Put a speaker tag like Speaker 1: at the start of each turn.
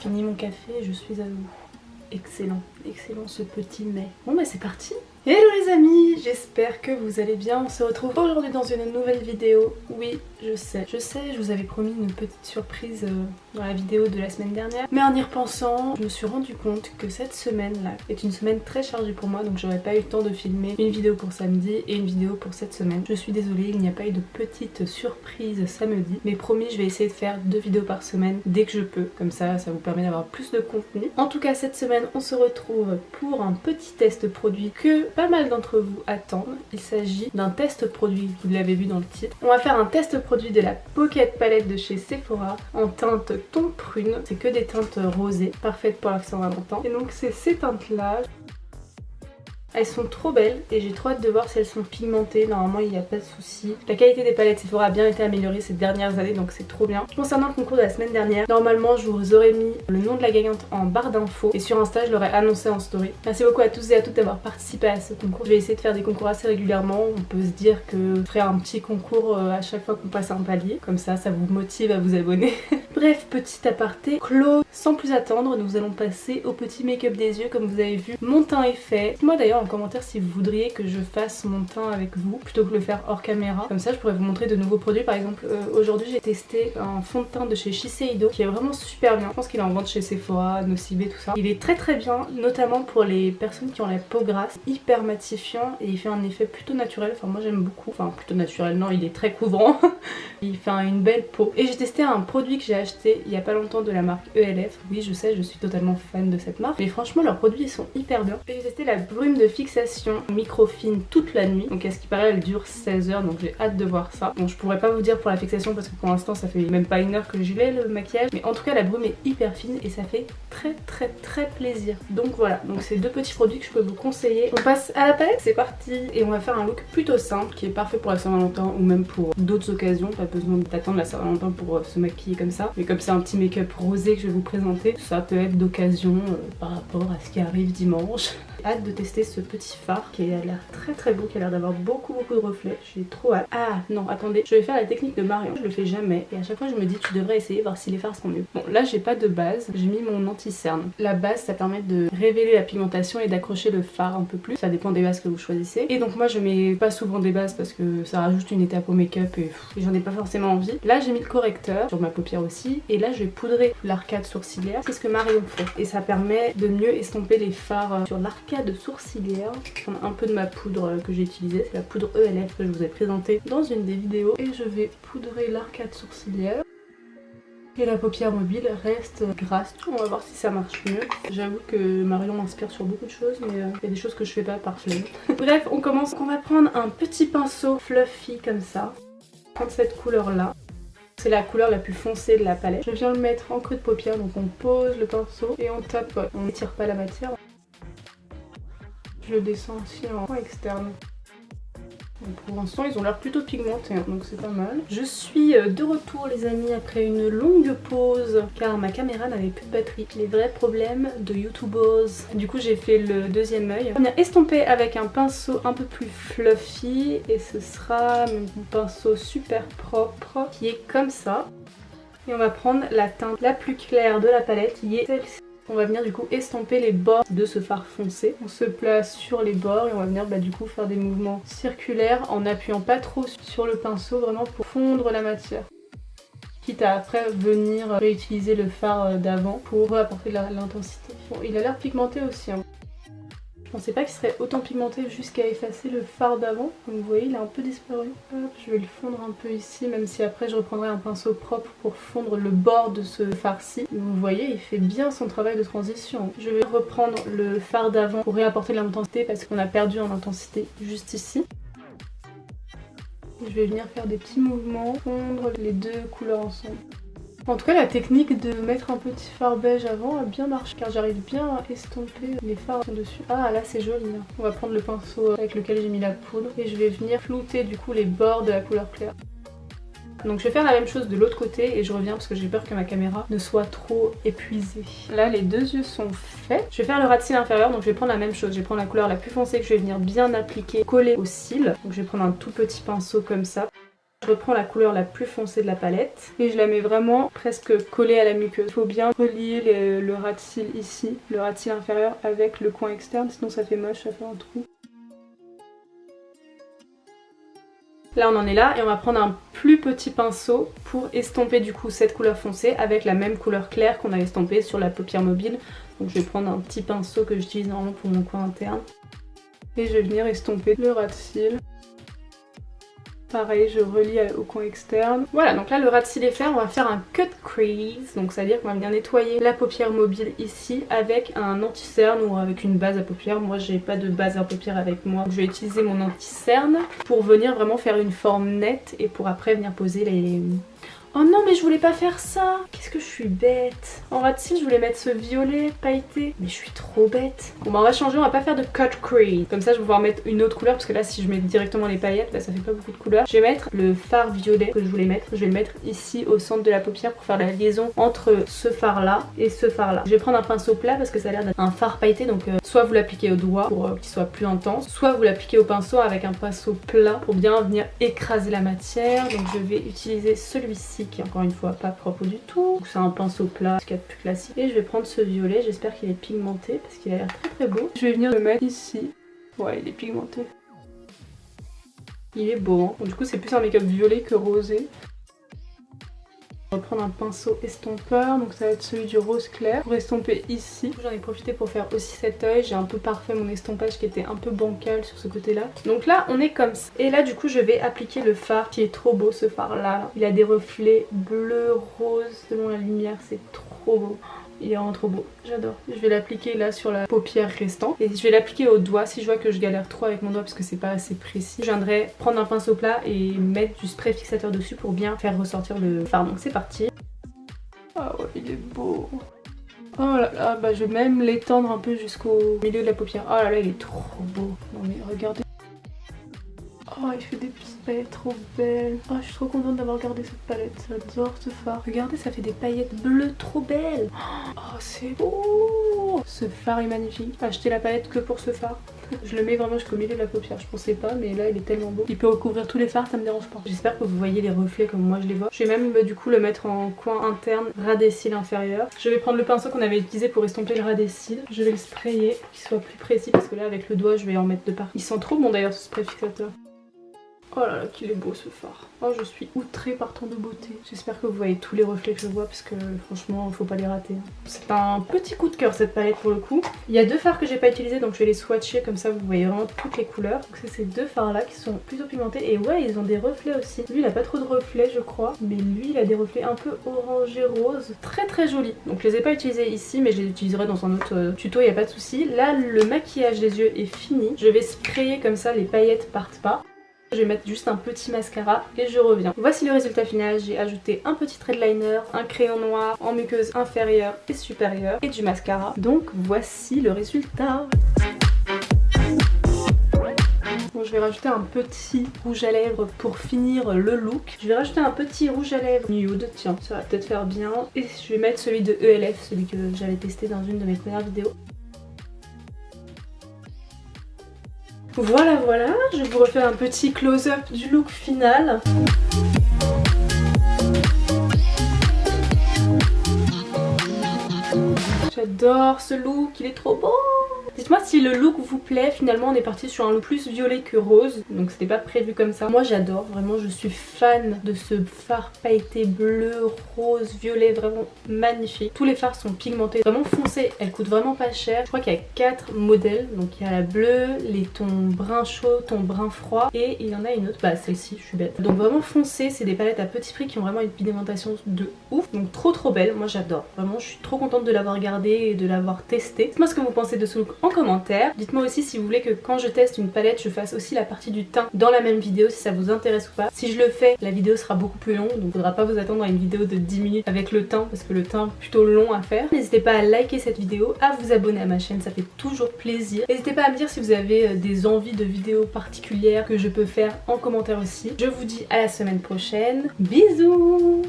Speaker 1: je finis mon café et je suis à vous. Excellent, excellent ce petit mets. Bon bah c'est parti. Hello les amis, j'espère que vous allez bien. On se retrouve aujourd'hui dans une nouvelle vidéo. Oui, je sais, je vous avais promis une petite surprise dans la vidéo de la semaine dernière. Mais en y repensant, je me suis rendu compte que cette semaine-là est une semaine très chargée pour moi. Donc j'aurais pas eu le temps de filmer une vidéo pour samedi et une vidéo pour cette semaine. Je suis désolée, il n'y a pas eu de petite surprise samedi. Mais promis, je vais essayer de faire 2 vidéos par semaine dès que je peux. Comme ça vous permet d'avoir plus de contenu. En tout cas, cette semaine, on se retrouve pour un petit test produit que pas mal d'entre vous attendent. Il s'agit d'un test produit, vous l'avez vu dans le titre. On va faire un test produit de la Pocket Palette de chez Sephora en teinte ton prune. C'est que des teintes rosées, parfaites pour la Saint-Valentin. Et donc c'est ces teintes là. Elles sont trop belles et j'ai trop hâte de voir si elles sont pigmentées. Normalement il n'y a pas de souci. La qualité des palettes Sephora a bien été améliorée ces dernières années, donc c'est trop bien. Concernant le concours de la semaine dernière, normalement je vous aurais mis le nom de la gagnante en barre d'infos et sur Insta je l'aurais annoncé en story. Merci beaucoup à tous et à toutes d'avoir participé à ce concours. Je vais essayer de faire des concours assez régulièrement. On peut se dire que je ferai un petit concours à chaque fois qu'on passe un palier. Comme ça vous motive à vous abonner. Bref, petit aparté clos. Sans plus attendre, nous allons passer au petit make-up des yeux. Comme vous avez vu, mon teint est fait. Dites-moi d'ailleurs en commentaire si vous voudriez que je fasse mon teint avec vous plutôt que de le faire hors caméra. Comme ça je pourrais vous montrer de nouveaux produits. Par exemple aujourd'hui j'ai testé un fond de teint de chez Shiseido qui est vraiment super bien. Je pense qu'il est en vente chez Sephora, Nocibé, tout ça. Il est très bien, notamment pour les personnes qui ont la peau grasse, hyper matifiant et il fait un effet plutôt naturel. Enfin moi j'aime beaucoup, enfin plutôt naturel, non il est très couvrant. Il fait une belle peau. Et j'ai testé un produit que j'ai acheté il y a pas longtemps de la marque ELF. Oui je sais, je suis totalement fan de cette marque. Mais franchement leurs produits ils sont hyper bien. Et j'ai testé la brume de fixation microfine toute la nuit. Donc à ce qui paraît elle dure 16 heures, donc j'ai hâte de voir ça. Bon je pourrais pas vous dire pour la fixation parce que pour l'instant ça fait même pas 1 heure que je l'ai le maquillage. Mais en tout cas la brume est hyper fine et ça fait très plaisir. Donc voilà, donc c'est 2 petits produits que je peux vous conseiller. On passe à la palette, c'est parti. Et on va faire un look plutôt simple qui est parfait pour la Saint-Valentin ou même pour d'autres occasions. Pas besoin d'attendre la Saint-Valentin pour se maquiller comme ça. Mais comme c'est un petit make-up rosé que je vais vous présenter, ça peut être d'occasion par rapport à ce qui arrive dimanche. Hâte de tester ce petit fard qui a l'air très beau, qui a l'air d'avoir beaucoup de reflets. J'ai trop hâte. Ah non attendez, je vais faire la technique de Marion. Je le fais jamais et à chaque fois je me dis tu devrais essayer voir si les fards sont mieux. Bon là j'ai pas de base, j'ai mis mon anti-cerne. La base ça permet de révéler la pigmentation et d'accrocher le fard un peu plus. Ça dépend des bases que vous choisissez. Et donc moi je mets pas souvent des bases parce que ça rajoute une étape au make-up et j'en ai pas forcément envie. Là j'ai mis le correcteur sur ma paupière aussi et là je vais poudrer l'arcade sourcilière. C'est ce que Marion fait et ça permet de mieux estomper les fards sur l'arcade de sourcilière. Je vais prendre un peu de ma poudre que j'ai utilisée, c'est la poudre ELF que je vous ai présentée dans une des vidéos et je vais poudrer l'arcade sourcilière. Et la paupière mobile reste grasse. On va voir si ça marche mieux. J'avoue que Marion m'inspire sur beaucoup de choses mais il y a des choses que je fais pas par flemme. Bref, on commence. On va prendre un petit pinceau fluffy comme ça. Prendre cette couleur là. C'est la couleur la plus foncée de la palette. Je viens le mettre en creux de paupière, donc on pose le pinceau et on tapote. On n'étire pas la matière. Je le descends aussi en point externe. Donc pour l'instant ils ont l'air plutôt pigmentés hein, donc c'est pas mal. Je suis de retour les amis après une longue pause car ma caméra n'avait plus de batterie. Les vrais problèmes de youtubers. Du coup j'ai fait le deuxième œil. On va estomper avec un pinceau un peu plus fluffy et ce sera un pinceau super propre qui est comme ça. Et on va prendre la teinte la plus claire de la palette qui est celle-ci. On va venir du coup estomper les bords de ce fard foncé. On se place sur les bords et on va venir du coup faire des mouvements circulaires en n'appuyant pas trop sur le pinceau vraiment pour fondre la matière. Quitte à après venir réutiliser le fard d'avant pour apporter de l'intensité. Bon, il a l'air pigmenté aussi hein. Je pensais pas qu'il serait autant pigmenté jusqu'à effacer le fard d'avant. Comme vous voyez il a un peu disparu. Hop, je vais le fondre un peu ici même si après je reprendrai un pinceau propre pour fondre le bord de ce fard-ci. Vous voyez il fait bien son travail de transition. Je vais reprendre le fard d'avant pour réapporter de l'intensité parce qu'on a perdu en intensité juste ici. Je vais venir faire des petits mouvements, fondre les 2 couleurs ensemble. En tout cas la technique de mettre un petit fard beige avant a bien marché car j'arrive bien à estomper les fards dessus. Ah là c'est joli hein. On va prendre le pinceau avec lequel j'ai mis la poudre et je vais venir flouter du coup les bords de la couleur claire. Donc je vais faire la même chose de l'autre côté et je reviens parce que j'ai peur que ma caméra ne soit trop épuisée. Là les 2 yeux sont faits. Je vais faire le ras de cils inférieur donc je vais prendre la même chose. Je vais prendre la couleur la plus foncée que je vais venir bien appliquer, coller aux cils. Donc je vais prendre un tout petit pinceau comme ça. Je reprends la couleur la plus foncée de la palette et je la mets vraiment presque collée à la muqueuse. Il faut bien relier le ras de cils ici, le ras de cils inférieur avec le coin externe, sinon ça fait moche, ça fait un trou. Là on en est là et on va prendre un plus petit pinceau pour estomper du coup cette couleur foncée avec la même couleur claire qu'on a estampée sur la paupière mobile. Donc je vais prendre un petit pinceau que j'utilise normalement pour mon coin interne. Et je vais venir estomper le ras de cils. Pareil, je relie au coin externe. Voilà, donc là le ras de cils est fait, on va faire un cut crease. Donc ça veut dire qu'on va venir nettoyer la paupière mobile ici avec un anti-cerne ou avec une base à paupières. Moi j'ai pas de base à paupières avec moi. Donc, je vais utiliser mon anti-cerne pour venir vraiment faire une forme nette et pour après venir poser les... Oh non mais je voulais pas faire ça. Qu'est-ce que je suis bête. En ras de cils je voulais mettre ce violet pailleté. Mais je suis trop bête. Bon bah on va changer, on va pas faire de cut crease. Comme ça je vais pouvoir mettre une autre couleur parce que là si je mets directement les paillettes, là ça fait pas beaucoup de couleurs. Je vais mettre le fard violet que je voulais mettre. Je vais le mettre ici au centre de la paupière pour faire la liaison entre ce fard là et ce fard là. Je vais prendre un pinceau plat parce que ça a l'air d'être un fard pailleté. Donc soit vous l'appliquez au doigt pour qu'il soit plus intense, soit vous l'appliquez au pinceau avec un pinceau plat pour bien venir écraser la matière. Donc je vais utiliser celui-ci qui est encore une fois pas propre du tout. C'est un pinceau plat, ce qu'il y a de plus classique. Et je vais prendre ce violet, j'espère qu'il est pigmenté parce qu'il a l'air très très beau. Je vais venir le mettre ici. Ouais, il est pigmenté. Il est beau, hein. Bon, du coup c'est plus un make-up violet que rosé. On va prendre un pinceau estompeur, donc ça va être celui du rose clair pour estomper ici. J'en ai profité pour faire aussi cet œil, j'ai un peu parfait mon estompage qui était un peu bancal sur ce côté là. Donc là on est comme ça. Et là du coup je vais appliquer le fard qui est trop beau, ce fard là. Il a des reflets bleu, rose selon la lumière, c'est trop beau. Il est vraiment trop beau, j'adore. Je vais l'appliquer là sur la paupière restante. Et je vais l'appliquer au doigt si je vois que je galère trop avec mon doigt parce que c'est pas assez précis. Je viendrai prendre un pinceau plat et mettre du spray fixateur dessus pour bien faire ressortir le fard. Donc c'est parti. Ah ouais, il est beau. Oh là là, bah je vais même l'étendre un peu jusqu'au milieu de la paupière. Oh là là, il est trop beau. Non mais regardez. Oh, il fait des petites paillettes trop belles. Oh, je suis trop contente d'avoir gardé cette palette. J'adore ce fard. Regardez, ça fait des paillettes bleues trop belles. Oh, c'est beau. Ce fard est magnifique. Acheter la palette que pour ce fard. Je le mets vraiment jusqu'au milieu de la paupière. Je pensais pas, mais là, il est tellement beau. Il peut recouvrir tous les fards, ça me dérange pas. J'espère que vous voyez les reflets comme moi je les vois. Je vais même du coup le mettre en coin interne, ras des cils inférieur. Je vais prendre le pinceau qu'on avait utilisé pour estomper le ras des cils. Je vais le sprayer pour qu'il soit plus précis parce que là, avec le doigt, je vais en mettre de part. Il sent trop bon d'ailleurs ce spray fixateur. Oh là là, qu'il est beau ce fard. Oh, je suis outrée par tant de beauté. J'espère que vous voyez tous les reflets que je vois parce que franchement, faut pas les rater. C'est un petit coup de cœur cette palette pour le coup. Il y a deux fards que j'ai pas utilisés donc je vais les swatcher comme ça vous voyez vraiment toutes les couleurs. Donc c'est ces deux fards là qui sont plutôt pigmentés et ouais, ils ont des reflets aussi. Lui, il a pas trop de reflets je crois, mais lui, il a des reflets un peu orangé rose. Très très jolis. Donc je les ai pas utilisés ici mais je les utiliserai dans un autre tuto, il y a pas de souci. Là, le maquillage des yeux est fini. Je vais sprayer comme ça, les paillettes partent pas. Je vais mettre juste un petit mascara et je reviens. Voici le résultat final. J'ai ajouté un petit trait de liner, un crayon noir en muqueuse inférieure et supérieure et du mascara. Donc voici le résultat. Bon, je vais rajouter un petit rouge à lèvres pour finir le look. Je vais rajouter un petit rouge à lèvres nude, tiens, ça va peut-être faire bien. Et je vais mettre celui de ELF, celui que j'avais testé dans une de mes premières vidéos. Voilà, voilà, je vous refais un petit close-up du look final. J'adore ce look, il est trop beau. Dites-moi si le look vous plaît. Finalement on est parti sur un look plus violet que rose, donc c'était pas prévu comme ça. Moi j'adore, vraiment je suis fan de ce fard pailleté bleu, rose, violet, vraiment magnifique. Tous les fards sont pigmentés, vraiment foncés, elles coûtent vraiment pas cher. Je crois qu'il y a 4 modèles, donc il y a la bleue, les tons brun chaud, tons brun froid et il y en a une autre, bah celle-ci, je suis bête. Donc vraiment foncé, c'est des palettes à petit prix qui ont vraiment une pigmentation de ouf, donc trop belle, moi j'adore. Vraiment je suis trop contente de l'avoir gardée et de l'avoir testée. Dites-moi ce que vous pensez de ce look en commentaire. Dites-moi aussi si vous voulez que quand je teste une palette je fasse aussi la partie du teint dans la même vidéo si ça vous intéresse ou pas. Si je le fais, la vidéo sera beaucoup plus longue, donc il faudra pas vous attendre à une vidéo de 10 minutes avec le teint parce que le teint est plutôt long à faire. N'hésitez pas à liker cette vidéo, à vous abonner à ma chaîne, ça fait toujours plaisir. N'hésitez pas à me dire si vous avez des envies de vidéos particulières que je peux faire en commentaire aussi. Je vous dis à la semaine prochaine. Bisous.